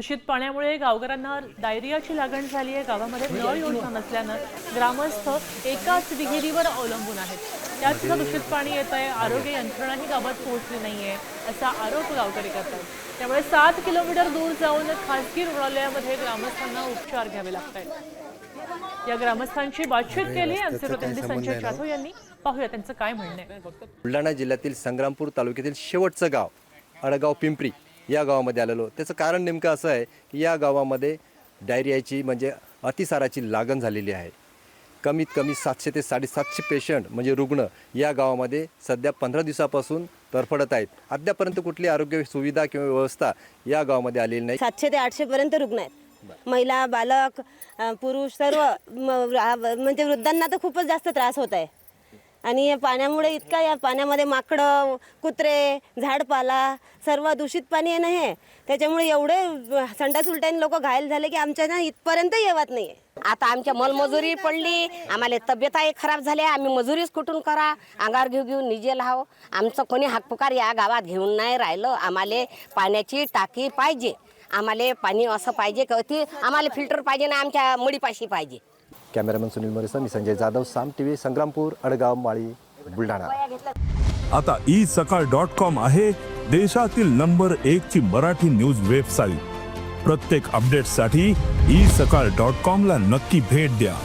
दूषित पाण्यामुळे गावकऱ्यांना डायरियाची लागण झाली आहे। गावामध्ये नळ योजना नसल्यानं ग्रामस्थ एकाच विहिरीवर अवलंबून आहेत। त्यात सुद्धा दूषित पाणी येत आहे। आरोग्य यंत्रणाही गावात पोहोचली नाहीये असा आरोप गावकरी करतात। त्यामुळे 7 किलोमीटर दूर जाऊन खासगी रुग्णालयामध्ये ग्रामस्थांना उपचार घ्यावे लागतात। या ग्रामस्थांची बातचीत केली आमचे प्रतिनिधी संजय जाधव यांनी। पाहूया त्यांचं काय म्हणणं आहे। बुलढाणा जिल्ह्यातील संग्रामपूर तालुक्यातील शेवटचं गाव अडगाव पिंपरी या गावामध्ये आलेलो। त्याचं कारण नेमकं असं आहे की या गावामध्ये डायरियाची म्हणजे अतिसाराची लागण झालेली आहे। कमीत कमी 700 ते 750 पेशंट म्हणजे रुग्ण या गावामध्ये सध्या 15 दिवसापासून तरफडत आहेत। अद्यापर्यंत कुठली आरोग्य सुविधा किंवा व्यवस्था या गावामध्ये आलेली नाही। 700 ते 800 पर्यंत रुग्ण आहेत। महिला, बालक, पुरुष सर्व म्हणजे वृद्धांना तर खूपच जास्त त्रास होत आहे। आणि या पाण्यामुळे इतका या पाण्यामध्ये माकडं, कुत्रे, झाडपाला सर्व दूषित पाणी आहे ना हे। त्याच्यामुळे एवढे संडास उलट्याने लोक घायल झाले की आमच्या ना इथपर्यंत येवत नाही। आता आमच्या मलमजुरी पडली, आम्हाला तब्येतही खराब झाल्या, आम्ही मजुरीच कुठून करा, अंगावर घेऊन निजे लाव। आमचं कोणी हाकपुकार या गावात घेऊन नाही राहिलं। आम्हाला पाण्याची टाकी पाहिजे, आम्हाला पाणी असं पाहिजे की आम्हाला फिल्टर पाहिजे ना, आमच्या मडीपाशी पाहिजे। कॅमेरामॅन सुनील मोरेसह मी संजय जाधव, साम टीव्ही, संग्रामपूर, अडगाव, माळी, बुलढाणा। आता isakal.com आहे देशातील नंबर 1 ची मराठी न्यूज वेबसाईट। प्रत्येक अपडेटसाठी isakal.com ला नक्की भेट द्या।